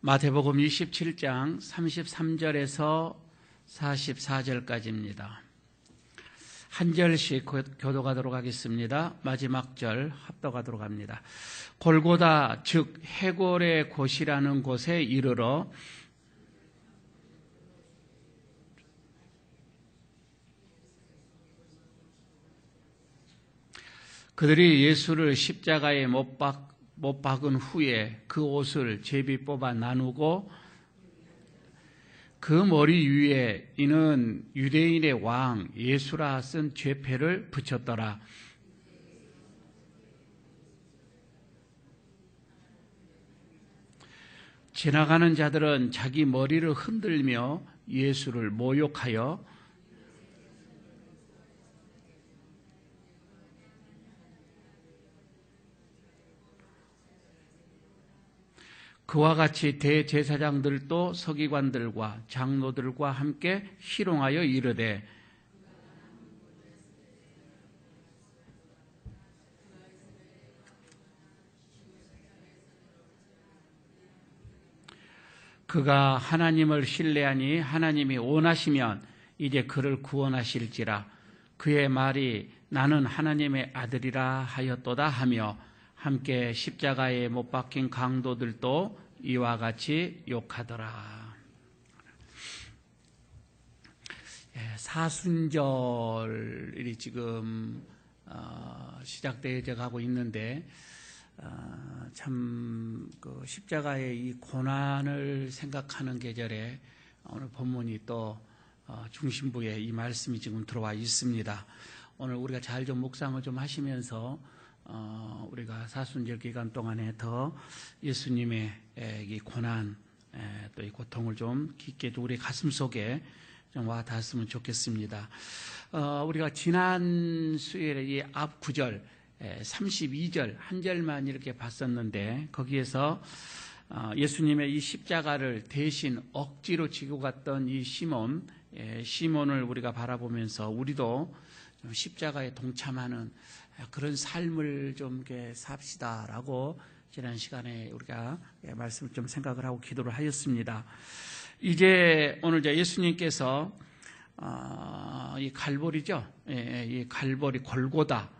마태복음 27장 33절에서 44절까지입니다. 한 절씩 교독하도록 하겠습니다. 마지막 절 합독하도록 합니다. 골고다 즉 해골의 곳이라는 곳에 이르러 그들이 예수를 십자가에 못 박은 후에 그 옷을 제비 뽑아 나누고 그 머리 위에 이는 유대인의 왕 예수라 쓴 죄패를 붙였더라. 지나가는 자들은 자기 머리를 흔들며 예수를 모욕하여 그와 같이 대제사장들도 서기관들과 장로들과 함께 희롱하여 이르되 그가 하나님을 신뢰하니 하나님이 원하시면 이제 그를 구원하실지라. 그의 말이 나는 하나님의 아들이라 하였도다 하며 함께 십자가에 못 박힌 강도들도 이와 같이 욕하더라. 사순절이 지금 시작되어 가고 있는데 참 그 십자가의 이 고난을 생각하는 계절에 오늘 본문이 또 중심부에 이 말씀이 지금 들어와 있습니다. 오늘 우리가 잘 좀 묵상을 좀 하시면서 우리가 사순절 기간 동안에 더 예수님의 이 고난 또 이 고통을 좀 깊게 우리 가슴 속에 좀 와 닿았으면 좋겠습니다. 우리가 지난 수요일에 이 앞 구절 32절 한 절만 이렇게 봤었는데 거기에서 예수님의 이 십자가를 대신 억지로 지고 갔던 이 시몬을 우리가 바라보면서 우리도 좀 십자가에 동참하는 그런 삶을 좀 이렇게 삽시다라고 지난 시간에 우리가 말씀을 좀 생각을 하고 기도를 하였습니다. 이제 오늘 예수님께서 이 갈보리죠. 이 갈보리 골고다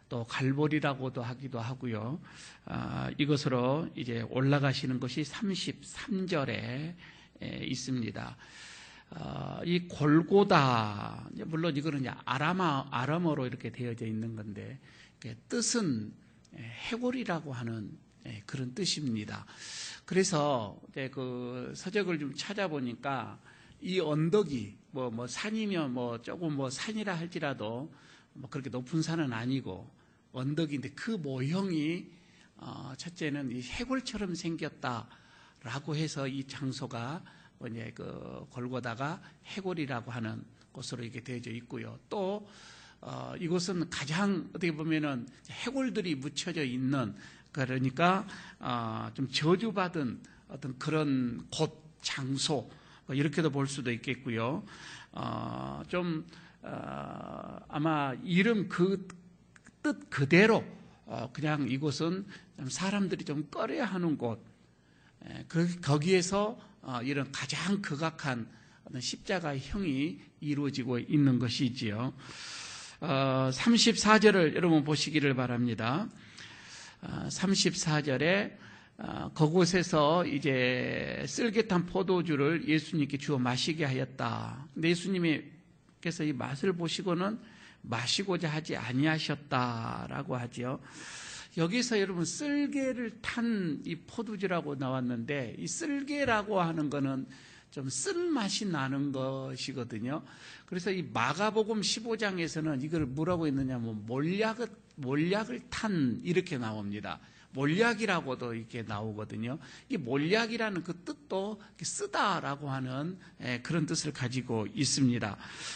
또 갈보리라고도 하기도 하고요. 이것으로 이제 올라가시는 것이 33절에 있습니다. 이 골고다, 물론 이거는 이제 아람어로 이렇게 되어져 있는 건데, 뜻은 해골이라고 하는 그런 뜻입니다. 그래서 그 서적을 좀 찾아보니까 이 언덕이 뭐 산이면 조금 산이라 할지라도 그렇게 높은 산은 아니고 언덕인데 그 모형이 첫째는 이 해골처럼 생겼다라고 해서 이 장소가 이제 그 골고다가 해골이라고 하는 곳으로 이렇게 되어져 있고요. 또 이곳은 가장 어떻게 보면은 해골들이 묻혀져 있는, 그러니까 좀 저주받은 어떤 그런 곳, 장소 이렇게도 볼 수도 있겠고요. 아마 이름 그 뜻 그대로 그냥 이곳은 사람들이 좀 꺼려야 하는 곳, 거기에서 이런 가장 극악한 십자가의 형이 이루어지고 있는 것이지요. 34절을 여러분 보시기를 바랍니다. 34절에 그곳에서 이제 쓸개탄 포도주를 예수님께 주어 마시게 하였다. 근데 예수님께서 이 맛을 보시고는 마시고자 하지 아니하셨다라고 하죠. 여기서 여러분 쓸개를 탄 이 포도주라고 나왔는데 이 쓸개라고 하는 거는 좀 쓴맛이 나는 것이거든요. 그래서 이 마가복음 15장에서는 이걸 뭐라고 했느냐면 몰약을 탄 이렇게 나옵니다. 몰약이라고도 이렇게 나오거든요. 이 몰약이라는 그 뜻도 쓰다라고 하는 그런 뜻을 가지고 있습니다.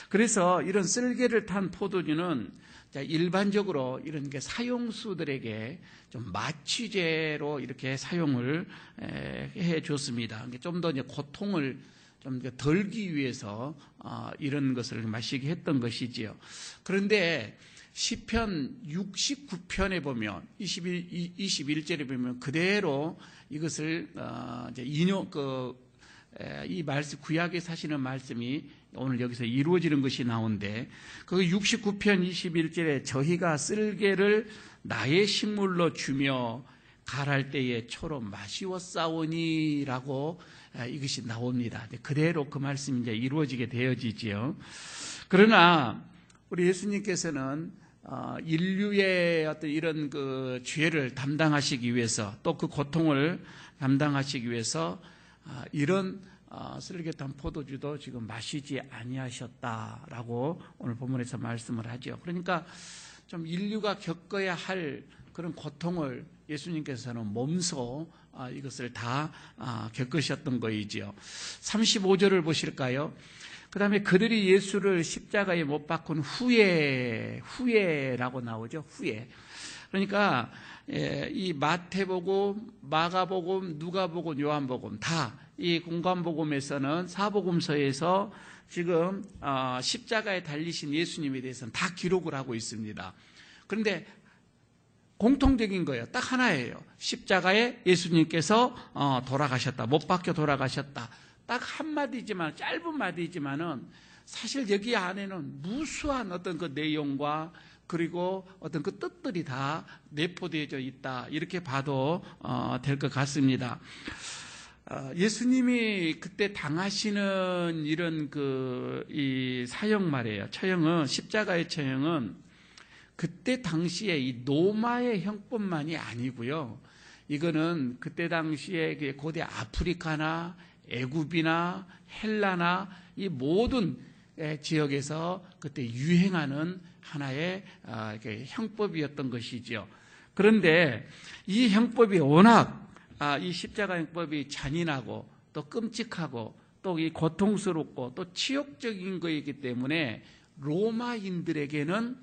그래서 이런 쓸개를 탄 포도주는 일반적으로 이런 게 사용수들에게 좀 마취제로 이렇게 사용을 해 줬습니다. 좀 더 이제 고통을 좀 덜기 위해서 이런 것을 마시게 했던 것이지요. 그런데 시편 69편에 보면 21절에 보면 그대로 이것을 이제 이 말씀 구약에 사시는 말씀이 오늘 여기서 이루어지는 것이 나오는데 그 69편 21절에 저희가 쓸개를 나의 식물로 주며 갈할 때에 초로 마시웠사오니라고 이것이 나옵니다. 그대로 그 말씀이 이제 이루어지게 되어지지요. 그러나 우리 예수님께서는 인류의 어떤 이런 그 죄를 담당하시기 위해서 또 그 고통을 담당하시기 위해서 이런 쓸개탄 포도주도 지금 마시지 아니하셨다라고 오늘 본문에서 말씀을 하죠. 그러니까 좀 인류가 겪어야 할 그런 고통을 예수님께서는 몸소 이것을 다 겪으셨던 거이지요. 35절을 보실까요? 그 다음에 그들이 예수를 십자가에 못 박은 후에라고 나오죠. 후에. 그러니까 이 마태복음, 마가복음, 누가복음, 요한복음 다 이 공관복음에서는 사복음서에서 지금 십자가에 달리신 예수님에 대해서는 다 기록을 하고 있습니다. 그런데 공통적인 거예요. 딱 하나예요. 십자가에 예수님께서 돌아가셨다. 못 박혀 돌아가셨다. 딱 한마디지만, 짧은 마디지만은 사실 여기 안에는 무수한 어떤 그 내용과 그리고 어떤 그 뜻들이 다 내포되어져 있다. 이렇게 봐도 될 것 같습니다. 예수님이 그때 당하시는 이런 이 사형 말이에요. 처형은, 십자가의 처형은 그때 당시에 이 로마의 형뿐만이 아니고요. 이거는 그때 당시에 고대 아프리카나 애굽이나 헬라나 이 모든 지역에서 그때 유행하는 하나의 형법이었던 것이죠. 그런데 이 형법이 워낙 이 십자가 형법이 잔인하고 또 끔찍하고 또 이 고통스럽고 또 치욕적인 것이기 때문에 로마인들에게는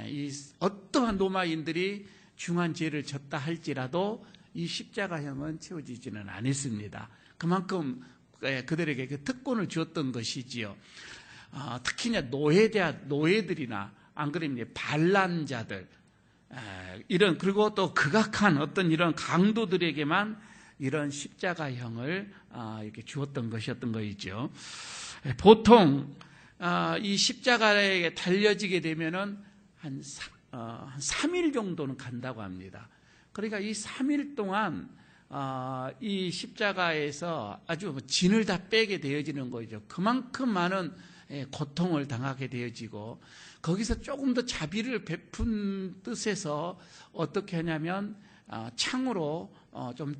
이 어떠한 로마인들이 중한 죄를 졌다 할지라도 이 십자가형은 채워지지는 않았습니다. 그만큼 그들에게 그 특권을 주었던 것이지요. 특히나 노예들이나 안 그러면 반란자들 이런 그리고 또 극악한 어떤 이런 강도들에게만 이런 십자가형을 이렇게 주었던 것이었던 것이죠. 보통 이 십자가에 달려지게 되면은 한 3일 정도는 간다고 합니다. 그러니까 이 3일 동안 이 십자가에서 아주 진을 다 빼게 되어지는 거죠. 그만큼 많은 고통을 당하게 되어지고 거기서 조금 더 자비를 베푼 뜻에서 어떻게 하냐면 창으로 좀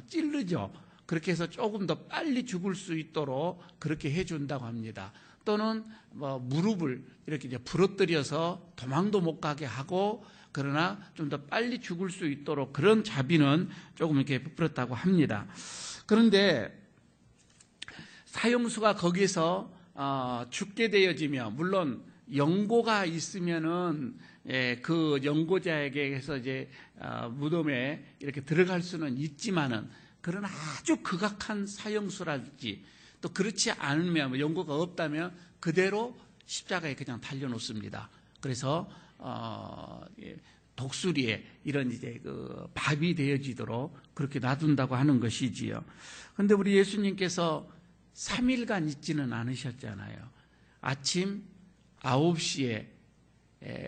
찌르죠. 그렇게 해서 조금 더 빨리 죽을 수 있도록 그렇게 해준다고 합니다. 또는 무릎을 이렇게 이제 부러뜨려서 도망도 못 가게 하고 그러나 좀 더 빨리 죽을 수 있도록 그런 자비는 조금 이렇게 베풀었다고 합니다. 그런데 사형수가 거기서 죽게 되어지면 물론 영고가 있으면은 그 영고자에게서 이제 무덤에 이렇게 들어갈 수는 있지만은 그런 아주 극악한 사형수랄지 또 그렇지 않으면 영고가 없다면 그대로 십자가에 그냥 달려놓습니다. 그래서 독수리에 이런 이제 그 밥이 되어지도록 그렇게 놔둔다고 하는 것이지요. 그런데 우리 예수님께서 3일간 있지는 않으셨잖아요. 아침 9시에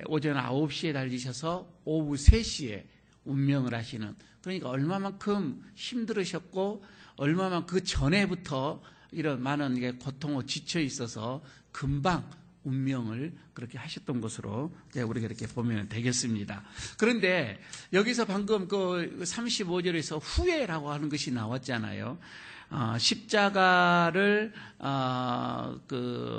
오전 9시에 달리셔서 오후 3시에 운명을 하시는 그러니까 얼마만큼 힘들으셨고 얼마만큼 그 전에부터 이런 많은 고통에 지쳐 있어서 금방 운명을 그렇게 하셨던 것으로 우리가 이렇게 보면 되겠습니다. 그런데 여기서 방금 그 35절에서 후회라고 하는 것이 나왔잖아요. 십자가를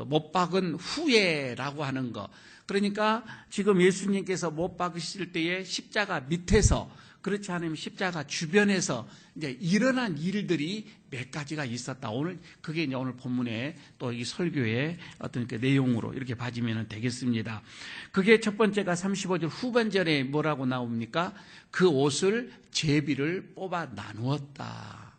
못 박은 후회라고 하는 거. 그러니까 지금 예수님께서 못 박으실 때에 십자가 밑에서 그렇지 않으면 십자가 주변에서 이제 일어난 일들이 몇 가지가 있었다. 그게 이제 오늘 본문에 또 이 설교의 어떤 그 내용으로 이렇게 봐지면 되겠습니다. 그게 첫 번째가 35절 후반절에 뭐라고 나옵니까? 그 옷을 제비를 뽑아 나누었다.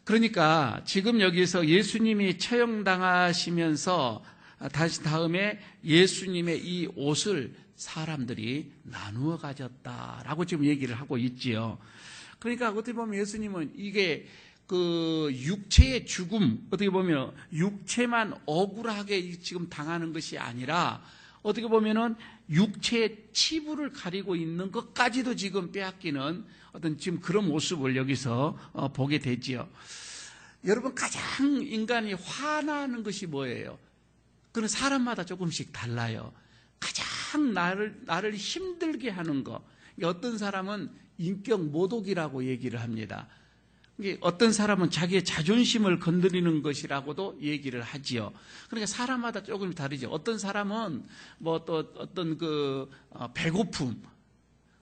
그러니까 지금 여기서 예수님이 처형당하시면서 다시 다음에 예수님의 이 옷을 사람들이 나누어 가졌다라고 지금 얘기를 하고 있지요. 그러니까 어떻게 보면 예수님은 이게 그 육체의 죽음, 어떻게 보면 육체만 억울하게 지금 당하는 것이 아니라 어떻게 보면은 육체의 치부를 가리고 있는 것까지도 지금 빼앗기는 어떤 지금 그런 모습을 여기서 보게 되지요. 여러분, 가장 인간이 화나는 것이 뭐예요? 그건 사람마다 조금씩 달라요. 가장 나를 힘들게 하는 거. 어떤 사람은 인격 모독이라고 얘기를 합니다. 어떤 사람은 자기의 자존심을 건드리는 것이라고도 얘기를 하지요. 그러니까 사람마다 조금 다르죠. 어떤 사람은 뭐 또 어떤 그 배고픔,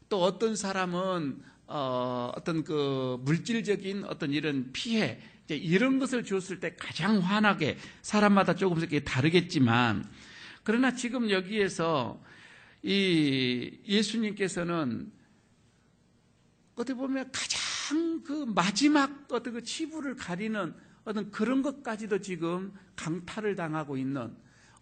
또 어떤 사람은 어떤 그 물질적인 어떤 이런 피해, 이런 것을 줬을 때 가장 화나게, 사람마다 조금씩 다르겠지만, 그러나 지금 여기에서 이 예수님께서는 어떻게 보면 가장 그 마지막 어떤 그 치부를 가리는 어떤 그런 것까지도 지금 강탈을 당하고 있는,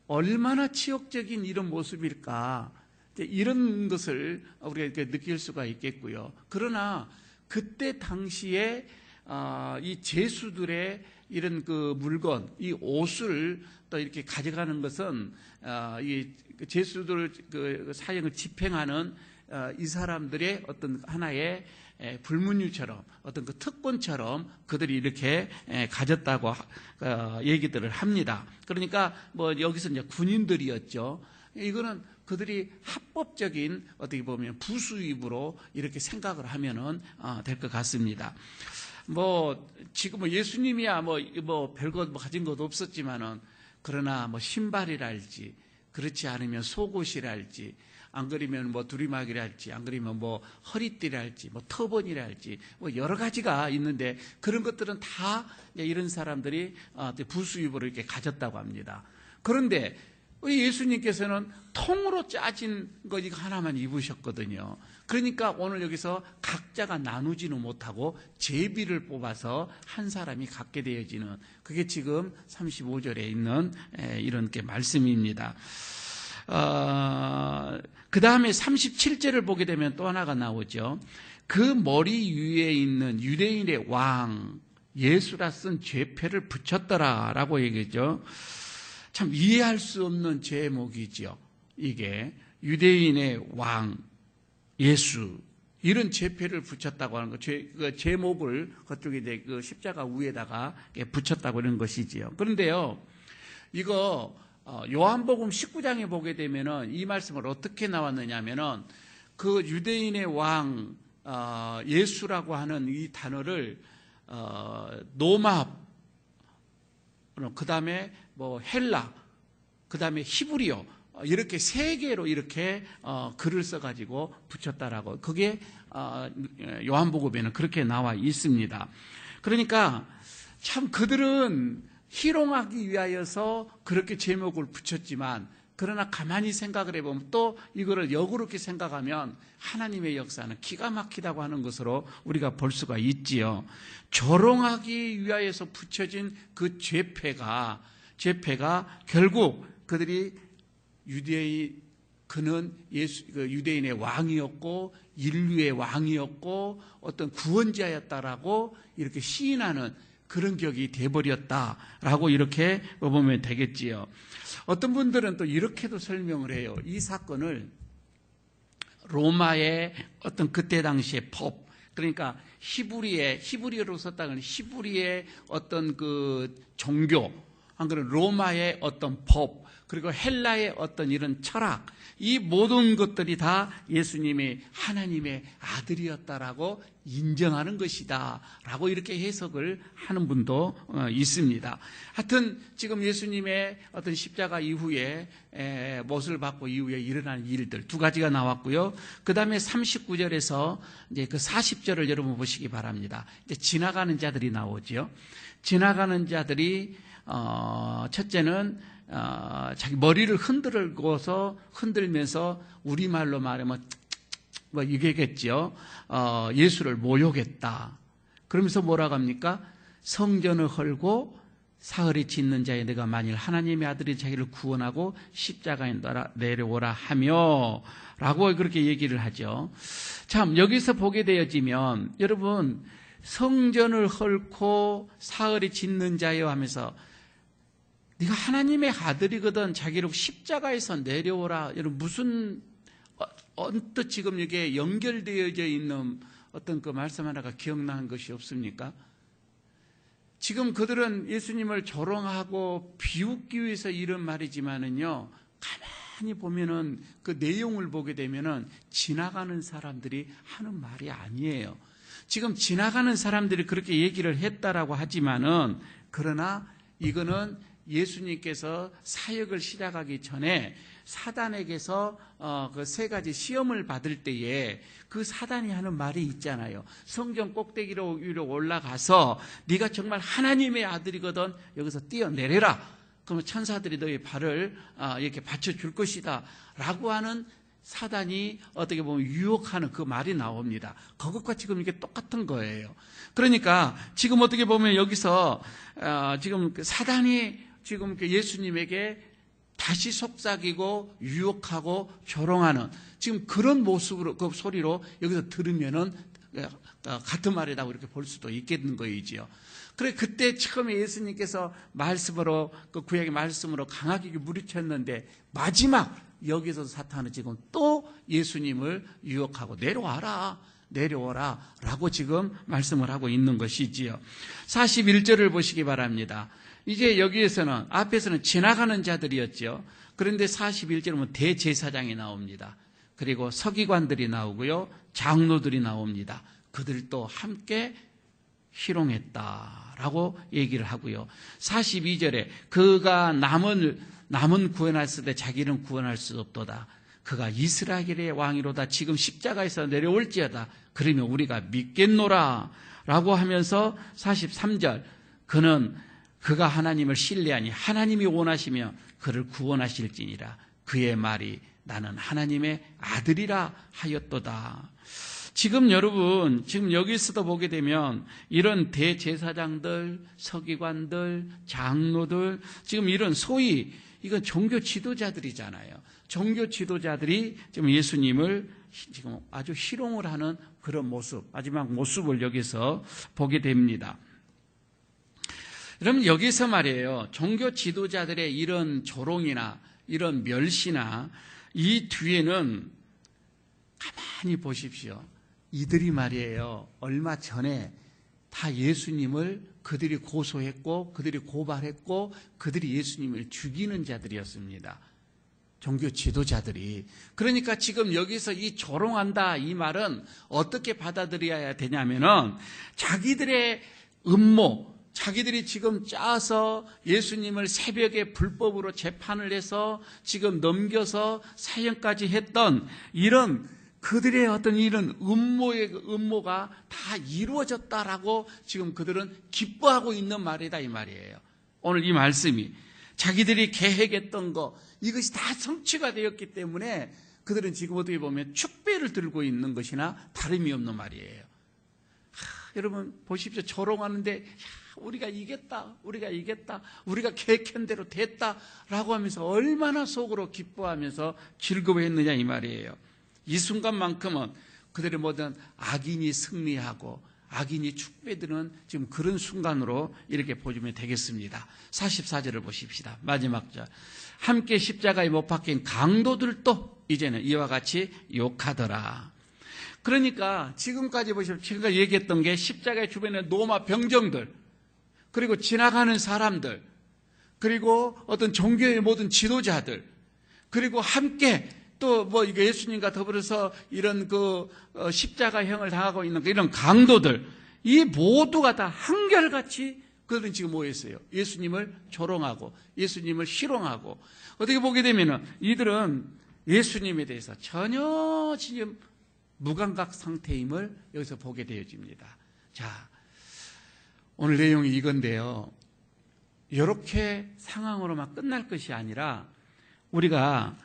얼마나 치욕적인 이런 모습일까, 이런 것을 우리가 느낄 수가 있겠고요. 그러나 그때 당시에 이 제수들의 이런 그 물건, 이 옷을 또 이렇게 가져가는 것은 이 제수들 그 사형을 집행하는 이 사람들의 어떤 하나의 불문율처럼, 어떤 그 특권처럼 그들이 이렇게 가졌다고 얘기들을 합니다. 그러니까 뭐 여기서 이제 군인들이었죠. 이거는 그들이 합법적인 어떻게 보면 부수입으로 이렇게 생각을 하면은 될 것 같습니다. 뭐 지금 뭐 예수님이야 뭐 별것 뭐 가진 것도 없었지만은, 그러나 뭐 신발이랄지, 그렇지 않으면 속옷이랄지, 안 그러면 뭐 두리마기랄지, 안 그러면 뭐 허리띠랄지, 뭐 터번이랄지, 뭐 여러 가지가 있는데, 그런 것들은 다 이런 사람들이 부수입으로 이렇게 가졌다고 합니다. 그런데 우리 예수님께서는 통으로 짜진 거 이거 하나만 입으셨거든요. 그러니까 오늘 여기서 각자가 나누지는 못하고 제비를 뽑아서 한 사람이 갖게 되어지는, 그게 지금 35절에 있는 이런 게 말씀입니다. 그 다음에 37절을 보게 되면 또 하나가 나오죠. 그 머리 위에 있는 유대인의 왕 예수라 쓴 죄패를 붙였더라라고 얘기했죠. 참 이해할 수 없는 제목이죠. 이게 유대인의 왕 예수, 이런 죄패를 붙였다고 하는 거, 그 제목을 그쪽에 이제 그 십자가 위에다가 붙였다고 하는 것이지요. 그런데요, 이거 요한복음 19장에 보게 되면은 이 말씀을 어떻게 나왔느냐면은, 그 유대인의 왕 예수라고 하는 이 단어를 노마, 그 다음에 뭐 헬라, 그 다음에 히브리어, 이렇게 세 개로 이렇게 글을 써가지고 붙였다라고, 그게 요한복음에는 그렇게 나와 있습니다. 그러니까 참 그들은 희롱하기 위하여서 그렇게 제목을 붙였지만, 그러나 가만히 생각을 해보면 또 이거를 역으로게 생각하면 하나님의 역사는 기가 막히다고 하는 것으로 우리가 볼 수가 있지요. 조롱하기 위하여서 붙여진 그 죄패가 결국 그들이 그는 유대인의 왕이었고 인류의 왕이었고 어떤 구원자였다라고 이렇게 시인하는 그런 격이 돼버렸다라고 이렇게 보면 되겠지요. 어떤 분들은 또 이렇게도 설명을 해요. 이 사건을 로마의 어떤 그때 당시의 법, 그러니까 히브리어로 썼다는 히브리의 어떤 그 종교, 안 그러면 로마의 어떤 법, 그리고 헬라의 어떤 이런 철학, 이 모든 것들이 다 예수님이 하나님의 아들이었다라고 인정하는 것이다 라고 이렇게 해석을 하는 분도 있습니다. 하여튼 지금 예수님의 어떤 십자가 이후에 못을 받고 이후에 일어난 일들 두 가지가 나왔고요. 그 다음에 39절에서 이제 그 40절을 여러분 보시기 바랍니다. 이제 지나가는 자들이 나오죠. 지나가는 자들이 첫째는 자기 머리를 흔들면서 우리말로 말하면 뭐 이게겠죠. 예수를 모욕했다. 그러면서 뭐라고 합니까? 성전을 헐고 사흘이 짓는 자에 내가 만일 하나님의 아들이 자기를 구원하고 십자가에 내려오라 하며 라고 그렇게 얘기를 하죠. 참 여기서 보게 되어지면 여러분 성전을 헐고 사흘이 짓는 자여 하면서 네가 하나님의 아들이거든 자기를 십자가에서 내려오라. 여러분 무슨 언뜻 지금 이게 연결되어져 있는 어떤 그 말씀 하나가 기억나는 것이 없습니까? 지금 그들은 예수님을 조롱하고 비웃기 위해서 이런 말이지만은요, 가만히 보면은 그 내용을 보게 되면은 지나가는 사람들이 하는 말이 아니에요. 지금 지나가는 사람들이 그렇게 얘기를 했다라고 하지만은 그러나 이거는 예수님께서 사역을 시작하기 전에 사단에게서 그 세 가지 시험을 받을 때에 그 사단이 하는 말이 있잖아요. 성전 꼭대기로 위로 올라가서 네가 정말 하나님의 아들이거든 여기서 뛰어내려라. 그러면 천사들이 너의 발을 이렇게 받쳐줄 것이다 라고 하는 사단이 어떻게 보면 유혹하는 그 말이 나옵니다. 그것과 지금 이게 똑같은 거예요. 그러니까 지금 어떻게 보면 여기서 지금 사단이 지금 예수님에게 다시 속삭이고 유혹하고 조롱하는 지금 그런 모습으로 그 소리로 여기서 들으면은 같은 말이라고 이렇게 볼 수도 있겠는 거이지요. 그래 그때 처음에 예수님께서 말씀으로 그 구약의 말씀으로 강하게 물리쳤는데 마지막 여기서 사탄은 지금 또 예수님을 유혹하고 내려오라 라고 지금 말씀을 하고 있는 것이지요. 41절을 보시기 바랍니다. 이제 여기에서는 앞에서는 지나가는 자들이었죠. 그런데 41절은 대제사장이 나옵니다. 그리고 서기관들이 나오고요. 장로들이 나옵니다. 그들도 함께 희롱했다라고 얘기를 하고요. 42절에 그가 남은 구원했을 때 자기는 구원할 수 없도다. 그가 이스라엘의 왕이로다. 지금 십자가에서 내려올지어다. 그러면 우리가 믿겠노라 라고 하면서 43절 그가 하나님을 신뢰하니 하나님이 원하시며 그를 구원하실지니라. 그의 말이 나는 하나님의 아들이라 하였도다. 지금 여러분 지금 여기서도 보게 되면 이런 대제사장들, 서기관들, 장로들 지금 이런 소위 이건 종교 지도자들이잖아요. 종교 지도자들이 지금 예수님을 지금 아주 희롱을 하는 그런 모습, 마지막 모습을 여기서 보게 됩니다. 여러분 여기서 말이에요. 종교 지도자들의 이런 조롱이나 이런 멸시나 이 뒤에는 가만히 보십시오. 이들이 말이에요. 얼마 전에 다 예수님을 그들이 고소했고 그들이 고발했고 그들이 예수님을 죽이는 자들이었습니다. 종교 지도자들이. 그러니까 지금 여기서 이 조롱한다 이 말은 어떻게 받아들여야 되냐면은 자기들의 음모 자기들이 지금 짜서 예수님을 새벽에 불법으로 재판을 해서 지금 넘겨서 사형까지 했던 이런 그들의 어떤 이런 음모가 다 이루어졌다라고 지금 그들은 기뻐하고 있는 말이다 이 말이에요. 오늘 이 말씀이 자기들이 계획했던 거 이것이 다 성취가 되었기 때문에 그들은 지금 어떻게 보면 축배를 들고 있는 것이나 다름이 없는 말이에요. 여러분 보십시오. 조롱하는데 우리가 이겼다. 우리가 계획한 대로 됐다라고 하면서 얼마나 속으로 기뻐하면서 즐거워했느냐 이 말이에요. 이 순간만큼은 그들의 모든 악인이 승리하고 악인이 축배드는 지금 그런 순간으로 이렇게 보시면 되겠습니다. 44절을 보십시다. 마지막 절. 함께 십자가에 못 박힌 강도들도 이제는 이와 같이 욕하더라. 그러니까 지금까지 보시면 제가 얘기했던 게 십자가의 주변에 노마 병정들 그리고 지나가는 사람들 그리고 어떤 종교의 모든 지도자들 그리고 함께 또 뭐 이게 예수님과 더불어서 이런 그 십자가형을 당하고 있는 이런 강도들 이 모두가 다 한결같이 그들은 지금 뭐 했어요? 예수님을 조롱하고 예수님을 희롱하고 어떻게 보게 되면은 이들은 예수님에 대해서 전혀 지금 무감각 상태임을 여기서 보게 되어집니다. 자, 오늘 내용이 이건데요. 이렇게 상황으로만 끝날 것이 아니라 우리가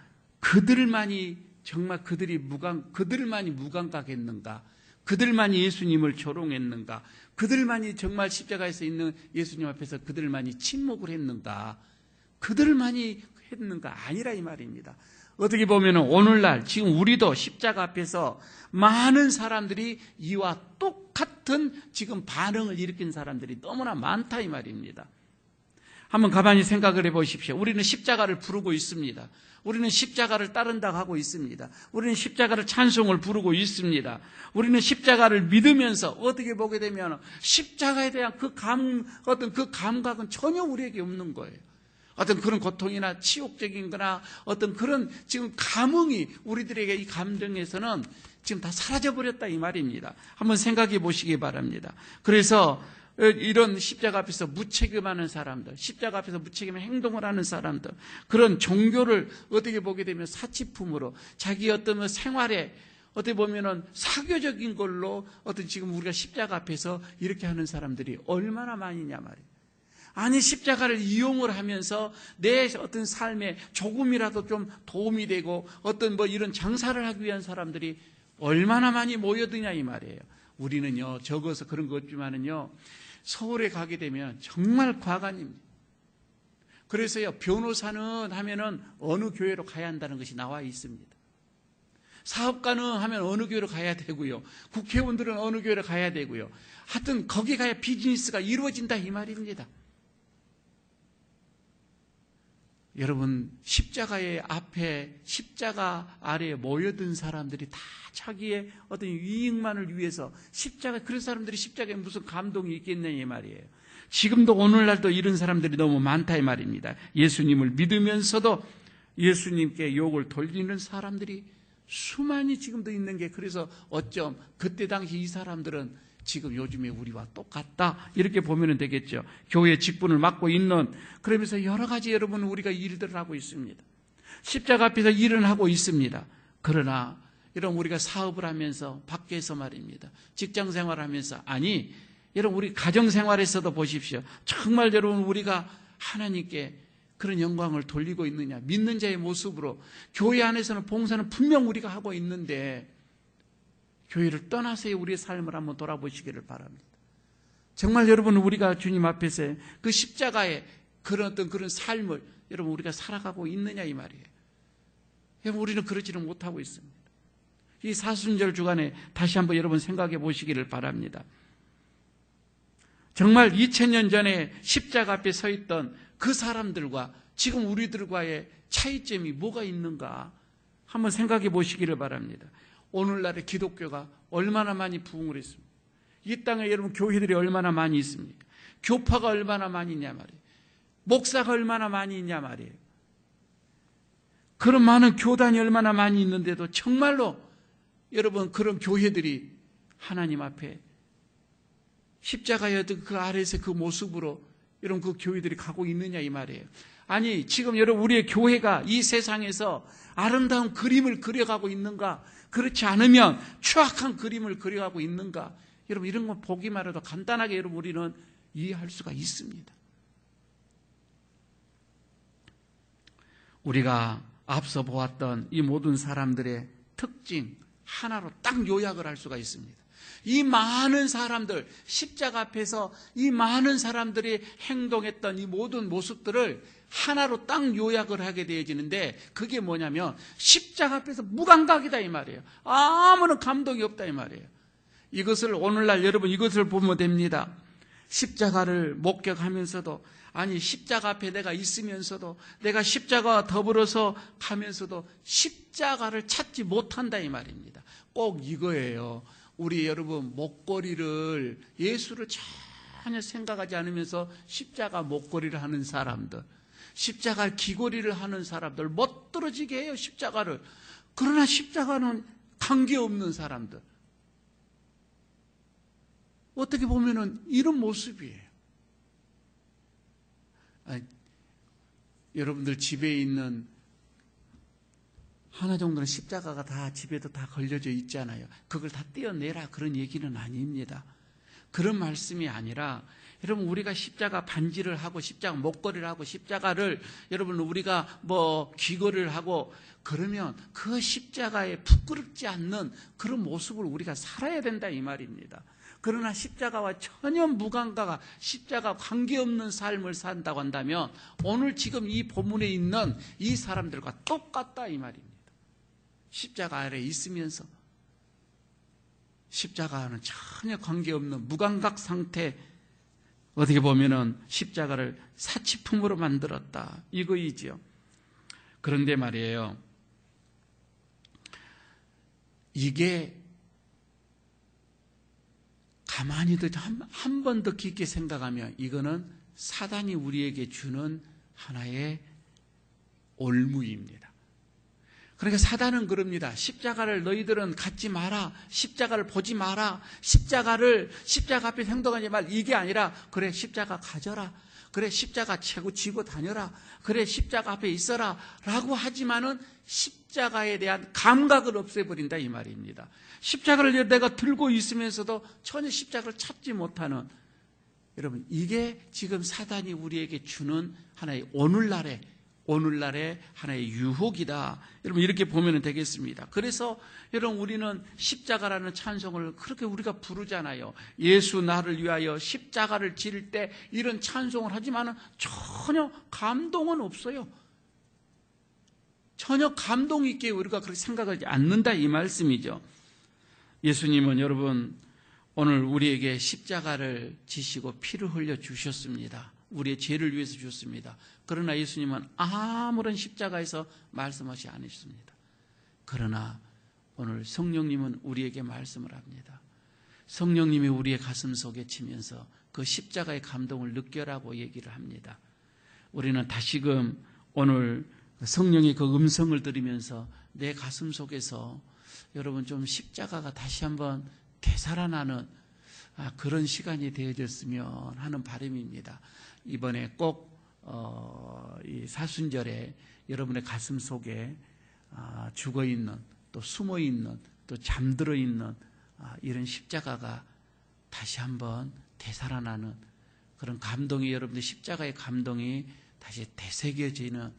그들만이 정말 그들만이 무감각했는가? 그들만이 예수님을 조롱했는가? 그들만이 정말 십자가에서 있는 예수님 앞에서 그들만이 침묵을 했는가? 그들만이 했는가? 아니라 이 말입니다. 어떻게 보면 오늘날 지금 우리도 십자가 앞에서 많은 사람들이 이와 똑같은 지금 반응을 일으킨 사람들이 너무나 많다 이 말입니다. 한번 가만히 생각을 해보십시오. 우리는 십자가를 부르고 있습니다. 우리는 십자가를 따른다고 하고 있습니다. 우리는 십자가를 찬송을 부르고 있습니다. 우리는 십자가를 믿으면서 어떻게 보게 되면 십자가에 대한 어떤 그 감각은 전혀 우리에게 없는 거예요. 어떤 그런 고통이나 치욕적인 거나 어떤 그런 지금 감흥이 우리들에게 이 감정에서는 지금 다 사라져버렸다 이 말입니다. 한번 생각해 보시기 바랍니다. 그래서 이런 십자가 앞에서 무책임하는 사람들, 십자가 앞에서 무책임한 행동을 하는 사람들, 그런 종교를 어떻게 보게 되면 사치품으로 자기 어떤 생활에 어떻게 보면은 사교적인 걸로 어떤 지금 우리가 십자가 앞에서 이렇게 하는 사람들이 얼마나 많이냐 말이에요. 아니 십자가를 이용을 하면서 내 어떤 삶에 조금이라도 좀 도움이 되고 어떤 뭐 이런 장사를 하기 위한 사람들이 얼마나 많이 모여드냐 이 말이에요. 우리는요 적어서 그런 것 없지만은요 서울에 가게 되면 정말 과간입니다. 그래서요 변호사는 하면은 어느 교회로 가야 한다는 것이 나와 있습니다. 사업가는 하면 어느 교회로 가야 되고요. 국회의원들은 어느 교회로 가야 되고요. 하여튼 거기 가야 비즈니스가 이루어진다 이 말입니다. 여러분 십자가의 앞에 십자가 아래에 모여든 사람들이 다 자기의 어떤 이익만을 위해서 십자가 그런 사람들이 십자가에 무슨 감동이 있겠느냐 이 말이에요. 지금도 오늘날도 이런 사람들이 너무 많다 이 말입니다. 예수님을 믿으면서도 예수님께 욕을 돌리는 사람들이 수많이 지금도 있는 게 그래서 어쩜 그때 당시 이 사람들은 지금 요즘에 우리와 똑같다 이렇게 보면 되겠죠. 교회 직분을 맡고 있는 그러면서 여러 가지 여러분 우리가 일들을 하고 있습니다. 십자가 앞에서 일을 하고 있습니다. 그러나 여러분 우리가 사업을 하면서 밖에서 말입니다. 직장 생활하면서 아니 여러분 우리 가정 생활에서도 보십시오. 정말 여러분 우리가 하나님께 그런 영광을 돌리고 있느냐 믿는 자의 모습으로 교회 안에서는 봉사는 분명 우리가 하고 있는데 교회를 떠나서 우리의 삶을 한번 돌아보시기를 바랍니다. 정말 여러분 우리가 주님 앞에서 그 십자가의 그런 어떤 그런 삶을 여러분 우리가 살아가고 있느냐 이 말이에요. 여러분 우리는 그러지는 못하고 있습니다. 이 사순절 주간에 다시 한번 여러분 생각해 보시기를 바랍니다. 정말 2000년 전에 십자가 앞에 서 있던 그 사람들과 지금 우리들과의 차이점이 뭐가 있는가 한번 생각해 보시기를 바랍니다. 오늘날의 기독교가 얼마나 많이 부흥을 했습니까? 이 땅에 여러분 교회들이 얼마나 많이 있습니까? 교파가 얼마나 많이 있냐 말이에요. 목사가 얼마나 많이 있냐 말이에요. 그런 많은 교단이 얼마나 많이 있는데도 정말로 여러분 그런 교회들이 하나님 앞에 십자가였던 그 아래에서 그 모습으로 여러분 그 교회들이 가고 있느냐 이 말이에요. 아니 지금 여러분 우리의 교회가 이 세상에서 아름다운 그림을 그려가고 있는가? 그렇지 않으면 추악한 그림을 그려가고 있는가? 여러분 이런 거 보기만 해도 간단하게 여러분 우리는 이해할 수가 있습니다. 우리가 앞서 보았던 이 모든 사람들의 특징 하나로 딱 요약을 할 수가 있습니다. 이 많은 사람들, 십자가 앞에서 이 많은 사람들이 행동했던 이 모든 모습들을 하나로 딱 요약을 하게 되어지는데 그게 뭐냐면 십자가 앞에서 무감각이다 이 말이에요. 아무런 감동이 없다 이 말이에요. 이것을 오늘날 여러분 이것을 보면 됩니다. 십자가를 목격하면서도 아니 십자가 앞에 내가 있으면서도 내가 십자가와 더불어서 가면서도 십자가를 찾지 못한다 이 말입니다. 꼭 이거예요. 우리 여러분 목걸이를 예수를 전혀 생각하지 않으면서 십자가 목걸이를 하는 사람들, 십자가 귀걸이를 하는 사람들 멋들어지게 해요 십자가를. 그러나 십자가는 관계없는 사람들 어떻게 보면은 이런 모습이에요. 아니, 여러분들 집에 있는 하나 정도는 십자가가 다 집에도 다 걸려져 있잖아요. 그걸 다 떼어내라 그런 얘기는 아닙니다. 그런 말씀이 아니라 여러분 우리가 십자가 반지를 하고 십자가 목걸이를 하고 십자가를 여러분 우리가 뭐 귀걸이를 하고 그러면 그 십자가에 부끄럽지 않는 그런 모습을 우리가 살아야 된다 이 말입니다. 그러나 십자가와 전혀 무관가가 십자가 관계없는 삶을 산다고 한다면 오늘 지금 이 본문에 있는 이 사람들과 똑같다 이 말입니다. 십자가 아래 있으면서 십자가와는 전혀 관계없는 무감각 상태, 어떻게 보면은 십자가를 사치품으로 만들었다 이거이지요. 그런데 말이에요, 이게 가만히 한 번 더 깊게 생각하면 이거는 사단이 우리에게 주는 하나의 올무입니다. 그러니까 사단은 그럽니다. 십자가를 너희들은 갖지 마라. 십자가를 보지 마라. 십자가 앞에 행동하지 말. 이게 아니라 그래 십자가 가져라. 그래 십자가 쥐고 다녀라. 그래 십자가 앞에 있어라. 라고 하지만은 십자가에 대한 감각을 없애버린다 이 말입니다. 십자가를 내가 들고 있으면서도 전혀 십자가를 찾지 못하는, 여러분 이게 지금 사단이 우리에게 주는 하나의 오늘날의 하나의 유혹이다. 여러분 이렇게 보면 되겠습니다. 그래서 여러분 우리는 십자가라는 찬송을 그렇게 우리가 부르잖아요. 예수 나를 위하여 십자가를 지를 때 이런 찬송을 하지만은 전혀 감동은 없어요. 전혀 감동 있게 우리가 그렇게 생각하지 않는다 이 말씀이죠. 예수님은 여러분 오늘 우리에게 십자가를 지시고 피를 흘려 주셨습니다. 우리의 죄를 위해서 주셨습니다. 그러나 예수님은 아무런 십자가에서 말씀하지 않으셨습니다. 그러나 오늘 성령님은 우리에게 말씀을 합니다. 성령님이 우리의 가슴 속에 치면서 그 십자가의 감동을 느껴라고 얘기를 합니다. 우리는 다시금 오늘 성령의 그 음성을 들으면서 내 가슴 속에서 여러분 좀 십자가가 다시 한번 되살아나는 그런 시간이 되어졌으면 하는 바람입니다. 이번에 꼭 이 사순절에 여러분의 가슴 속에 죽어있는, 또 숨어있는, 또 잠들어있는 이런 십자가가 다시 한번 되살아나는 그런 감동이, 여러분들 십자가의 감동이 다시 되새겨지는,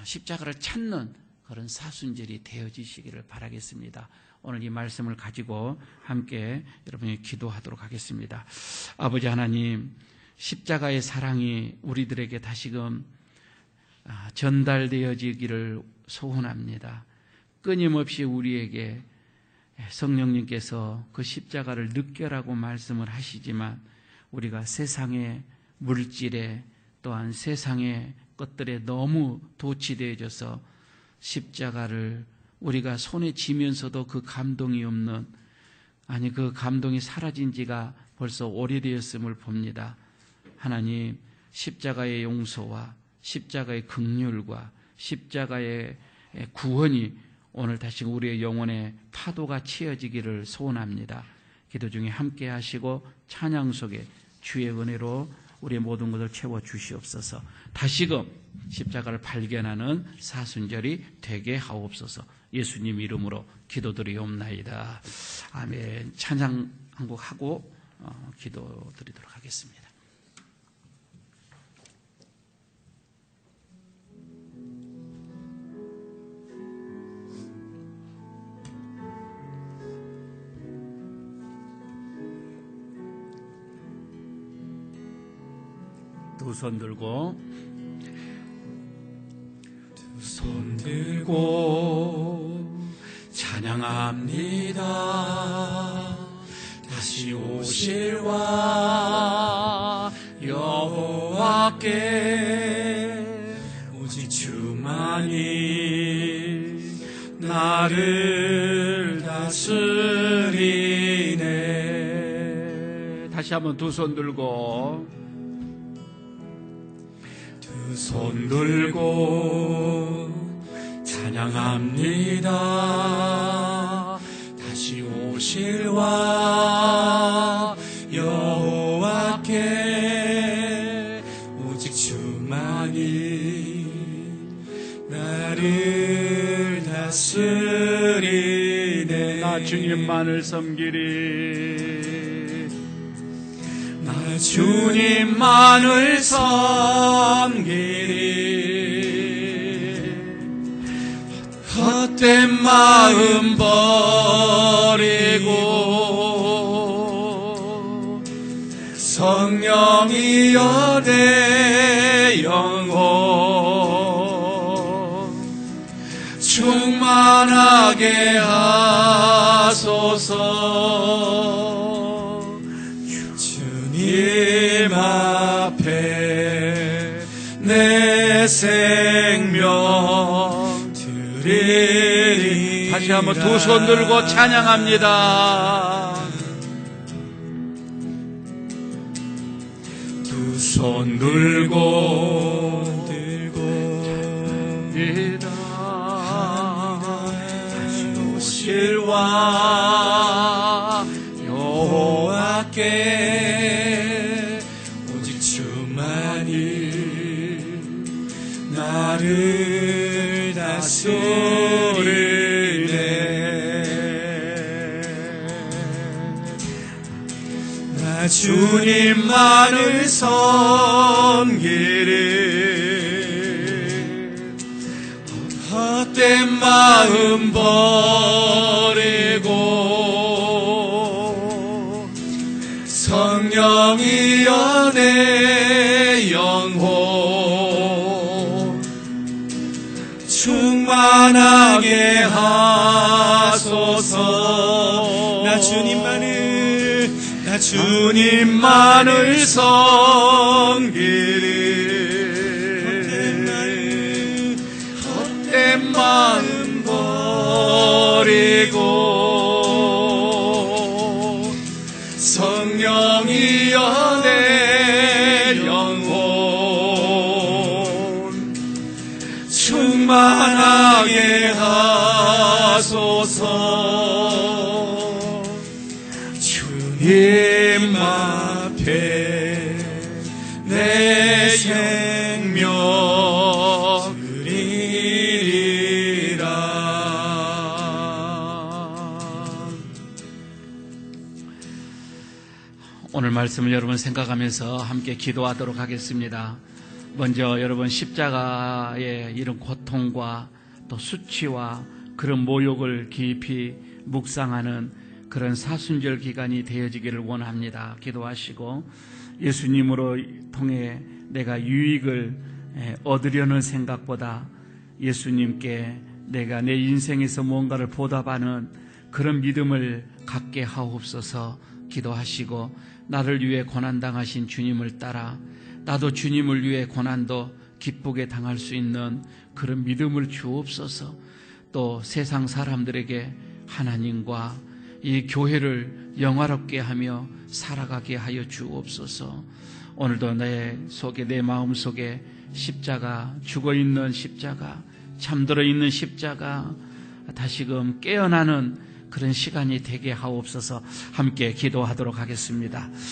십자가를 찾는 그런 사순절이 되어지시기를 바라겠습니다. 오늘 이 말씀을 가지고 함께 여러분이 기도하도록 하겠습니다. 아버지 하나님, 십자가의 사랑이 우리들에게 다시금 전달되어지기를 소원합니다. 끊임없이 우리에게 성령님께서 그 십자가를 느껴라고 말씀을 하시지만 우리가 세상의 물질에 또한 세상의 것들에 너무 도취되어져서 십자가를 우리가 손에 쥐면서도 그 감동이 없는, 아니 그 감동이 사라진 지가 벌써 오래되었음을 봅니다. 하나님, 십자가의 용서와 십자가의 긍휼과 십자가의 구원이 오늘 다시 우리의 영혼에 파도가 치어지기를 소원합니다. 기도 중에 함께 하시고 찬양 속에 주의 은혜로 우리의 모든 것을 채워주시옵소서. 다시금 십자가를 발견하는 사순절이 되게 하옵소서. 예수님 이름으로 기도드리옵나이다. 아멘. 찬양 한 곡 하고 기도드리도록 하겠습니다. 두 손 들고 찬양합니다. 다시 오실와 여호와께 오직 주만이 나를 다스리네. 다시 한번 두 손 들고 손 들고 찬양합니다. 다시 오실와 여호와께 오직 주만이 나를 다스리네. 나 주님만을 섬기리. 나 주님만을 섬기리. 헛된 마음 버리고 성령이여 내 영혼 충만하게 하소서. 주님 앞에 내 생명 드리리라. 다시 한번 두 손 들고 찬양합니다. 두 손 들고 다시 오실 왕 여호와께 오직 주만이 나를 다스리네. 나 주님만을 섬기리. 헛된 마음 버리고 성령이여 내 영혼 충만하게 하소서. 나 주님만을 섬기리. 헛된 마음 버리고 성령이여 내 영혼 충만하게 하소서. 주님 앞에 내 생명 드리리라. 오늘 말씀을 여러분 생각하면서 함께 기도하도록 하겠습니다. 먼저 여러분 십자가의 이런 고통과 또 수치와 그런 모욕을 깊이 묵상하는 그런 사순절 기간이 되어지기를 원합니다. 기도하시고 예수님으로 통해 내가 유익을 얻으려는 생각보다 예수님께 내가 내 인생에서 뭔가를 보답하는 그런 믿음을 갖게 하옵소서. 기도하시고 나를 위해 고난당하신 주님을 따라 나도 주님을 위해 고난도 기쁘게 당할 수 있는 그런 믿음을 주옵소서. 또 세상 사람들에게 하나님과 이 교회를 영화롭게 하며 살아가게 하여 주옵소서. 오늘도 내 속에, 내 마음 속에 십자가, 죽어있는 십자가, 잠들어 있는 십자가 다시금 깨어나는 그런 시간이 되게 하옵소서. 함께 기도하도록 하겠습니다.